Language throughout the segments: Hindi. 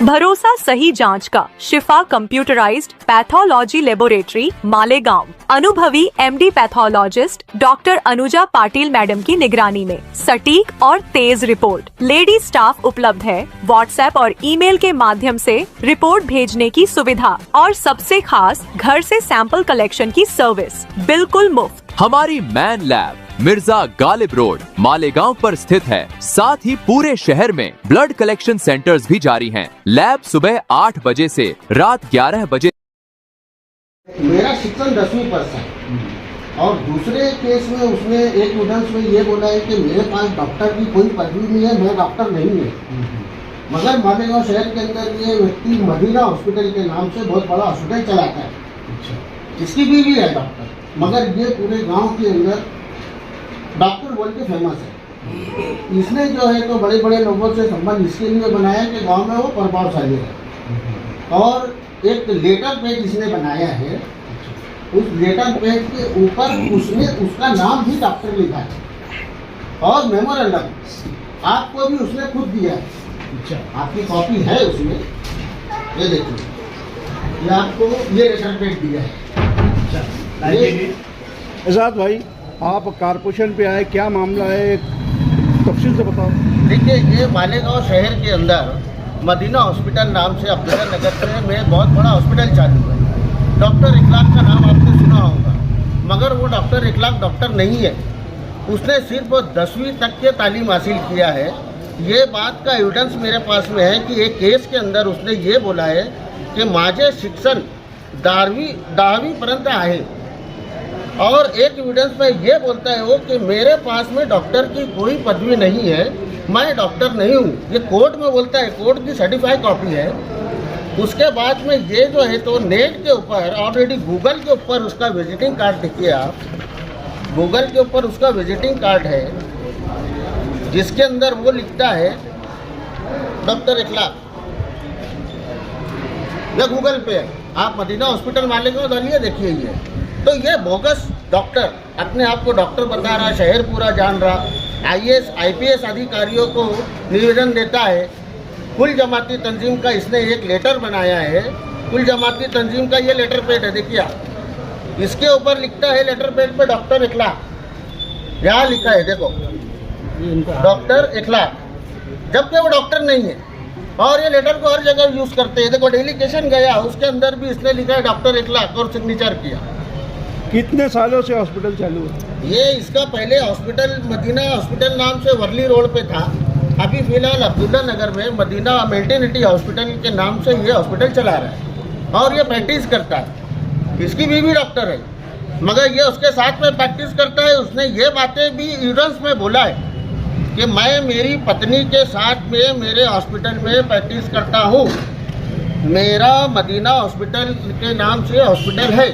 भरोसा सही जांच का शिफा कंप्यूटराइज्ड पैथोलॉजी लेबोरेटरी मालेगांव अनुभवी MD pathologist doctor Anuja Patil madam की निगरानी में सटीक और तेज रिपोर्ट। लेडी स्टाफ उपलब्ध है। व्हाट्सएप और ईमेल के माध्यम से रिपोर्ट भेजने की सुविधा और सबसे खास घर से सैंपल कलेक्शन की सर्विस बिल्कुल मुफ्त। हमारी man lab Mirza Ghalib road Malegaon पर स्थित है। साथ ही पूरे शहर में ब्लड कलेक्शन सेंटर्स भी जारी हैं। लैब सुबह 8 बजे से रात 11 बजे। मेरा शिक्षण 10वीं पास है और दूसरे केस में उसने एक एविडेंस में ये बोला है कि मेरे पास डॉक्टर की कोई पदवी नहीं है, मैं डॉक्टर नहीं है। मगर मालेगांव शहर के अंदर ये व्यक्ति मदीना हॉस्पिटल के नाम से बहुत बड़ा हॉस्पिटल चलाता है। इसकी बीवी है डॉक्टर, मगर ये पूरे गांव के अंदर डॉक्टर बोल के फेमस है। इसने जो है तो बड़े बड़े लोगों से संबंध इसके लिए बनाया कि गांव में वो प्रभावशाली है। और एक लेटर पेज इसने बनाया है, उस लेटर पेज के ऊपर उसने उसका नाम भी डॉक्टर लिखा है और मेमोरेंडम आपको भी उसने खुद दिया है। आपकी कॉपी है उसमें, ये देखिए, ये आपको ये लेटर पेज दिया है। एजाज भाई, आप कारपोरेशन पे आए, क्या मामला है, तफसील से बताओ। देखिए, ये मालेगांव शहर के अंदर मदीना हॉस्पिटल नाम से अब्दुल्ला नगर में बहुत बड़ा हॉस्पिटल चालू है। डॉक्टर इखलाक का नाम आपने सुना होगा, मगर वो डॉक्टर इखलाक डॉक्टर नहीं है। उसने सिर्फ 10वीं तक की तालीम हासिल किया है। ये बात का एविडेंस मेरे पास में है कि एक केस के अंदर उसने ये बोला है कि माझे शिक्षण 10वीं पर्यंत आहे। और एक एविडेंस में ये बोलता है वो कि मेरे पास में डॉक्टर की कोई पदवी नहीं है, मैं डॉक्टर नहीं हूँ। ये कोर्ट में बोलता है, कोर्ट की सर्टिफाइड कॉपी है। उसके बाद में ये जो है तो नेट के ऊपर ऑलरेडी गूगल के ऊपर उसका विजिटिंग कार्ड देखिए आप, गूगल के ऊपर उसका विजिटिंग कार्ड है जिसके अंदर वो लिखता है डॉक्टर इखलाक। ये गूगल पे है, आप मदीना हॉस्पिटल मालेगांव डालिए, देखिए ये। तो ये बोगस डॉक्टर अपने आप को डॉक्टर बता रहा, शहर पूरा जान रहा, IAS IPS अधिकारियों को निवेदन देता है। कुल जमाती तंजीम का इसने एक लेटर बनाया है। कुल जमाती तंजीम का ये लेटर पेड है, देखिए आप। इसके ऊपर लिखता है लेटर पेड पे डॉक्टर इखलाक, यहाँ लिखा है देखो, डॉक्टर इखलाक, जबकि वो डॉक्टर नहीं है। और ये लेटर को हर जगह यूज़ करते हैं। देखो, डेलीगेशन गया, उसके अंदर भी इसने लिखा है डॉक्टर इखलाक और सिग्नेचर किया। कितने सालों से हॉस्पिटल चालू है? ये इसका पहले हॉस्पिटल मदीना हॉस्पिटल नाम से वर्ली रोड पे था। अभी फिलहाल अब्दुल्ला नगर में मदीना मेटर्निटी हॉस्पिटल के नाम से ये हॉस्पिटल चला रहा है और ये प्रैक्टिस करता है। इसकी बीवी डॉक्टर है, मगर ये उसके साथ में प्रैक्टिस करता है। उसने ये बातें भी एविडेंस में बोला है कि मैं मेरी पत्नी के साथ में मेरे हॉस्पिटल में प्रैक्टिस करता हूँ। मेरा मदीना हॉस्पिटल के नाम से हॉस्पिटल है।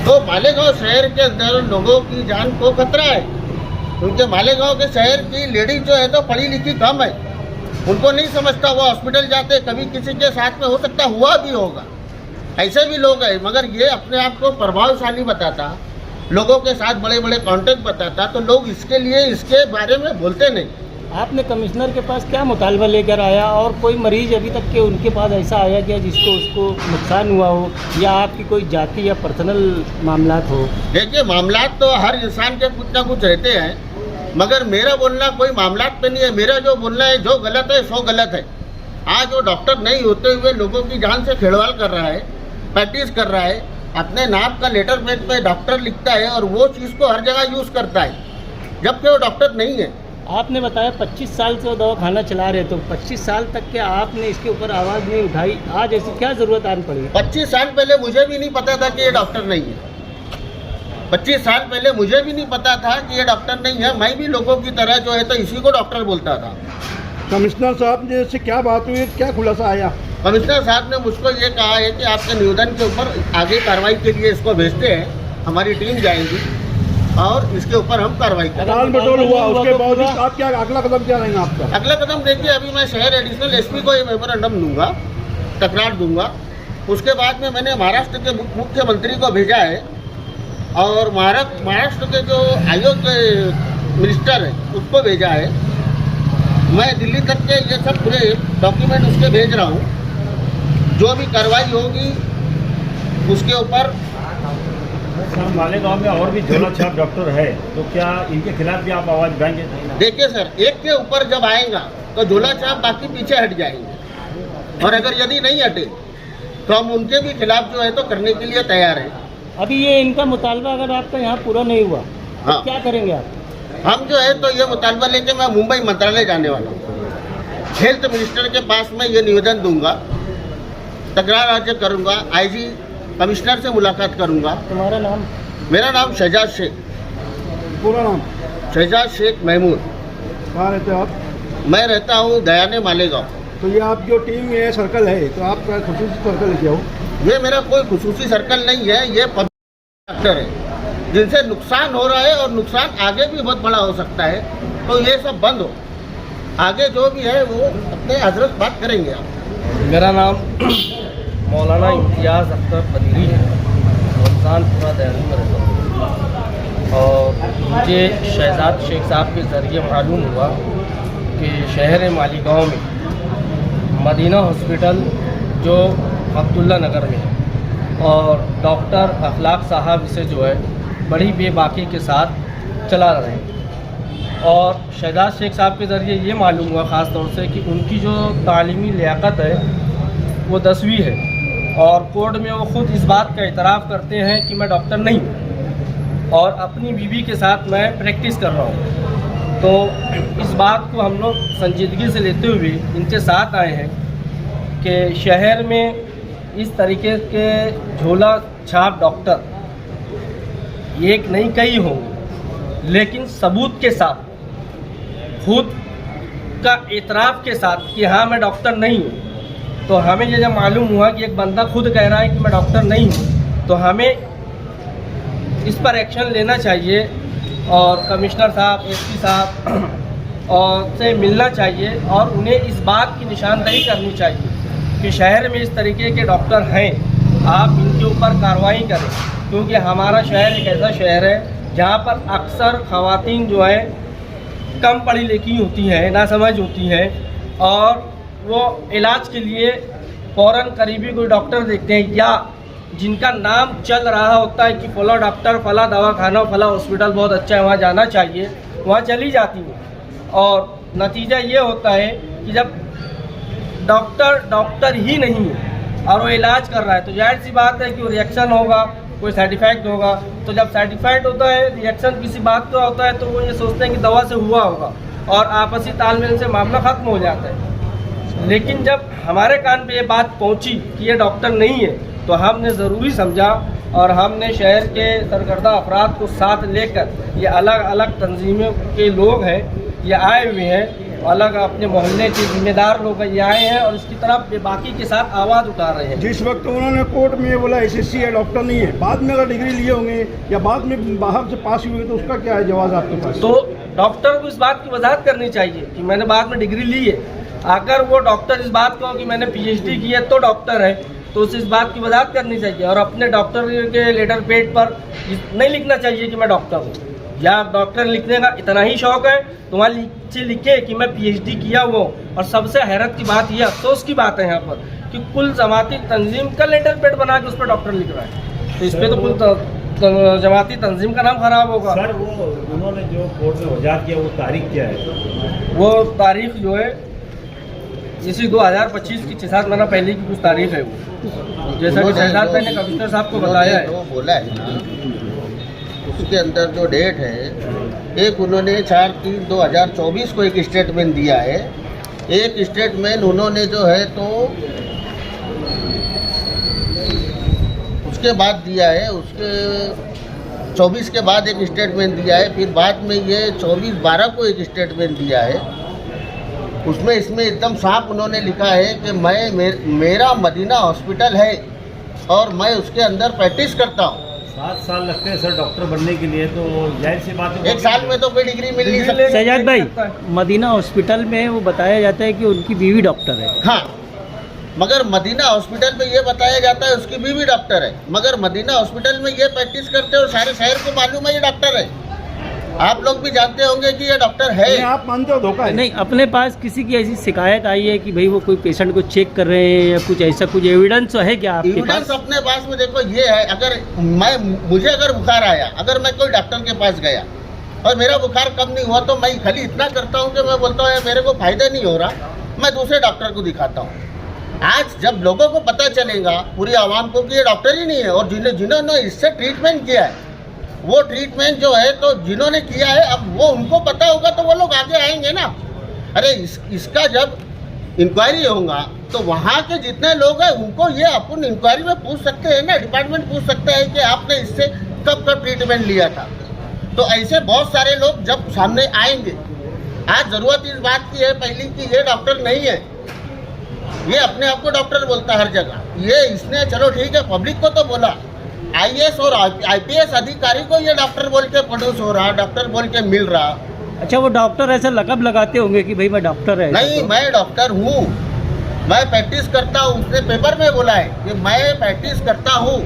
तो मालेगांव शहर के अंदर लोगों की जान को खतरा है, क्योंकि मालेगांव के शहर की लेडीज जो है तो पढ़ी लिखी कम है। उनको नहीं समझता, वो हॉस्पिटल जाते, कभी किसी के साथ में हो सकता हुआ भी होगा, ऐसे भी लोग हैं। मगर ये अपने आप को प्रभावशाली बताता, लोगों के साथ बड़े बड़े कॉन्टेक्ट बताता, तो लोग इसके लिए इसके बारे में बोलते नहीं। आपने कमिश्नर के पास क्या मुतालबा लेकर आया, और कोई मरीज अभी तक के उनके पास ऐसा आया क्या जिसको उसको नुकसान हुआ हो, या आपकी कोई जाति या पर्सनल मामलात हो? देखिए, मामलात तो हर इंसान के कुछ ना कुछ रहते हैं, मगर मेरा बोलना कोई मामलात पे नहीं है। मेरा जो बोलना है, जो गलत है सो गलत है। आज वो डॉक्टर नहीं होते हुए लोगों की जान से खिलवाड़ कर रहा है, प्रैक्टिस कर रहा है, अपने नाम का लेटर पेज पे डॉक्टर लिखता है और वो चीज़ को हर जगह यूज़ करता है, जबकि वो डॉक्टर नहीं है। आपने बताया 25 साल से वो दवाखाना चला रहे, तो 25 साल तक के आपने इसके ऊपर आवाज़ नहीं उठाई, आज ऐसी क्या ज़रूरत आन पड़ी? 25 साल पहले मुझे भी नहीं पता था कि ये डॉक्टर नहीं है। 25 साल पहले मुझे भी नहीं पता था कि ये डॉक्टर नहीं है। मैं भी लोगों की तरह जो है तो इसी को डॉक्टर बोलता था। कमिश्नर साहब से क्या बात हुई, क्या खुलासा आया? कमिश्नर साहब ने मुझको ये कहा है कि आपके निवेदन के ऊपर आगे कार्रवाई के लिए इसको भेजते हैं, हमारी टीम जाएगी और इसके ऊपर हम कार्रवाई करेंगे। टाल मटोल हुआ, उसके बावजूद आप क्या अगला कदम क्या रहेगा आपका? अगला कदम देखिए, अभी मैं शहर एडिशनल SP को ये मेमोरेंडम दूंगा, तकरार दूंगा। उसके बाद में मैंने महाराष्ट्र के मुख्यमंत्री को भेजा है और महाराष्ट्र के जो आयोग के मिनिस्टर है उसको भेजा है। मैं दिल्ली तक के ये सब पूरे डॉक्यूमेंट उसके भेज रहा हूँ। जो भी कार्रवाई होगी उसके ऊपर। सर, मालेगांव में और भी झोला छाप डॉक्टर है, तो क्या इनके खिलाफ भी आप आवाज उठाएंगे? देखिए सर, एक के ऊपर जब आएगा तो झोला छाप बाकी पीछे हट जाएंगे, और अगर यदि नहीं हटे तो हम उनके भी खिलाफ जो है तो करने के लिए तैयार हैं। अभी ये इनका मुतालबा अगर आपका यहाँ पूरा नहीं हुआ तो हाँ। क्या करेंगे आप? हम जो है तो ये मुतालबा लेके मैं मुंबई मंत्रालय जाने वाला हूँ। हेल्थ मिनिस्टर के पास मैं ये निवेदन दूंगा, तकरार राज्य करूंगा, आईजी कमिश्नर से मुलाकात करूंगा। तुम्हारा नाम? मेरा नाम शहजाद शेख। पूरा नाम? शहजाद शेख महमूद। कहाँ रहते हो आप? मैं रहता हूँ दयाने मालेगांव। तो ये आप जो टीम ये सर्कल है, तो आपका खसूसी सर्कल है क्या हो? ये मेरा कोई खुसूसी सर्कल नहीं है, ये पब्लिक डॉक्टर है जिनसे नुकसान हो रहा है और नुकसान आगे भी बहुत बड़ा हो सकता है, तो ये सब बंद हो। आगे जो भी है वो अपने हजरत बात करेंगे आप। मेरा नाम मौलाना इम्तियाज़ अख्तर बदरी है, रमज़ानपुरा देहरादून में रहता हूँ। और मुझे शहजाद शेख साहब के ज़रिए मालूम हुआ कि शहर मालीगांव में मदीना हॉस्पिटल जो अब्दुल्ला नगर में है, और डॉक्टर अखलाक साहब इसे जो है बड़ी बेबाकी के साथ चला रहे हैं। और शहजाद शेख साहब के ज़रिए ये मालूम हुआ ख़ास तौर से कि उनकी जो तालीमी लियाकत है वो 10वीं है, और कोर्ट में वो ख़ुद इस बात का एतराफ़ करते हैं कि मैं डॉक्टर नहीं हूँ और अपनी बीवी के साथ मैं प्रैक्टिस कर रहा हूँ। तो इस बात को हम लोग संजीदगी से लेते हुए इनके साथ आए हैं कि शहर में इस तरीके के झोला छाप डॉक्टर एक नहीं कई होंगे, लेकिन सबूत के साथ, खुद का एतराफ़ के साथ कि हाँ मैं डॉक्टर नहीं हूँ। तो हमें ये जब मालूम हुआ कि एक बंदा खुद कह रहा है कि मैं डॉक्टर नहीं हूँ, तो हमें इस पर एक्शन लेना चाहिए और कमिश्नर साहब, एसपी साहब और से मिलना चाहिए और उन्हें इस बात की निशानदेही करनी चाहिए कि शहर में इस तरीके के डॉक्टर हैं, आप इनके ऊपर कार्रवाई करें। क्योंकि हमारा शहर एक ऐसा शहर है जहाँ पर अक्सर ख़वातीन जो है कम पढ़ी लिखी होती हैं, नासमझ होती हैं, और वो इलाज के लिए फ़ौरन करीबी कोई डॉक्टर देखते हैं या जिनका नाम चल रहा होता है कि फला डॉक्टर, फला दवाखाना, फला हॉस्पिटल बहुत अच्छा है, वहाँ जाना चाहिए, वहाँ चली जाती हैं। और नतीजा ये होता है कि जब डॉक्टर ही नहीं है और वो इलाज कर रहा है तो जाहिर सी बात है कि वो रिएक्शन होगा, कोई साइड इफ़ेक्ट होगा। तो जब साइड इफ़ेक्ट होता है, रिएक्शन किसी बात का होता है, तो वो ये सोचते हैं कि दवा से हुआ होगा और आपसी तालमेल से मामला ख़त्म हो जाता है। लेकिन जब हमारे कान पे ये बात पहुंची कि ये डॉक्टर नहीं है, तो हमने ज़रूरी समझा और हमने शहर के सरकर्दा अफराद को साथ लेकर, ये अलग अलग तंजीमों के लोग हैं, ये आए हुए हैं, अलग अपने मोहल्ले के जिम्मेदार लोग ये आए हैं और इसकी तरफ बेबाकी के साथ आवाज़ उठा रहे हैं। जिस वक्त उन्होंने कोर्ट में ये बोला एसएससी है, डॉक्टर नहीं है, बाद में अगर डिग्री लिए होंगे या बाद में बाहर से पास हुए, तो उसका क्या है जवाब आपके पास? तो डॉक्टर को इस बात की वजाहत करनी चाहिए कि मैंने बाद में डिग्री ली है। अगर वो डॉक्टर इस बात को कि मैंने पीएचडी की है तो डॉक्टर है, तो उसे इस बात की वजाहत करनी चाहिए और अपने डॉक्टर के लेटर पेड पर नहीं लिखना चाहिए कि मैं डॉक्टर हूँ। या डॉक्टर लिखने का इतना ही शौक है तो वहाँ नीचे लिखे कि मैं पीएचडी किया हुआ हूँ। और सबसे हैरत की बात यह, अफसोस की बात है यहाँ पर कि कुल जमाती तंजीम का लेटर पेड बना के उस पर डॉक्टर लिख रहा है, तो इस पर तो कुल जमाती तंजीम का नाम खराब होगा। सर, वो उन्होंने जो कोर्ट में वजाहत किया वो तारीख क्या है? वो तारीख जो है इसी 2025 की 6-7 महीना पहले की कुछ तारीख है वो, जैसा कि शहजाद भाई ने कमिश्नर साहब को बताया है। वो बोला है ना, उसके अंदर जो डेट है, एक उन्होंने 4/3/2024 को एक स्टेटमेंट दिया है, एक स्टेटमेंट उन्होंने जो है तो उसके बाद दिया है, उसके 24 के बाद एक स्टेटमेंट दिया है, फिर बाद में ये 24/12 को एक स्टेटमेंट दिया है। उसमें इसमें एकदम साफ उन्होंने लिखा है कि मेरा मदीना हॉस्पिटल है और मैं उसके अंदर प्रैक्टिस करता हूँ। 7 साल लगते हैं सर डॉक्टर बनने के लिए, तो जाहिर सी बात है 1 साल में तो कोई डिग्री मिल नहीं सकती। शहजाद भाई, मदीना हॉस्पिटल में वो बताया जाता है कि उनकी बीवी डॉक्टर है। हाँ, मगर मदीना हॉस्पिटल में ये बताया जाता है उसकी बीवी डॉक्टर है, मगर मदीना हॉस्पिटल में ये प्रैक्टिस करते हो, सारे शहर को मालूम है ये डॉक्टर है। आप लोग भी जानते होंगे कि ये डॉक्टर है। नहीं, आप मानते हो धोखा है? नहीं, अपने पास किसी की ऐसी शिकायत आई है कि भाई वो कोई पेशेंट को चेक कर रहे हैं या कुछ ऐसा, कुछ एविडेंस है क्या आपके एविडेंस पास? अपने पास में देखो ये है, अगर मुझे अगर बुखार आया, अगर मैं कोई डॉक्टर के पास गया और मेरा बुखार कम नहीं हुआ, तो मैं खाली इतना करता हूँ कि मैं बोलता हूँ मेरे को फायदा नहीं हो रहा, मैं दूसरे डॉक्टर को दिखाता हूँ। आज जब लोगों को पता चलेगा, पूरी आवाम को, कि ये डॉक्टर ही नहीं है और जिन्होंने इससे ट्रीटमेंट किया है, वो ट्रीटमेंट जो है तो जिन्होंने किया है, अब वो उनको पता होगा तो वो लोग आगे आएंगे ना। अरे इसका जब इंक्वायरी होगा तो वहाँ के जितने लोग हैं उनको ये अपन इंक्वायरी में पूछ सकते हैं ना, डिपार्टमेंट पूछ सकते हैं कि आपने इससे कब ट्रीटमेंट लिया था। तो ऐसे बहुत सारे लोग जब सामने आएंगे। आज जरूरत इस बात की है पहली कि ये डॉक्टर नहीं है, ये अपने आप को डॉक्टर बोलता है हर जगह। ये इसने चलो ठीक है पब्लिक को तो बोला, आईएएस और आईपीएस अधिकारी को ये डॉक्टर बोल के प्रोड्यूस हो रहा, डॉक्टर बोल के मिल रहा। अच्छा, वो डॉक्टर ऐसा लकब लगाते होंगे कि भाई मैं डॉक्टर है? नहीं, मैं डॉक्टर हूँ, मैं प्रैक्टिस करता हूँ। उसने पेपर में बोला है कि मैं प्रैक्टिस करता हूँ।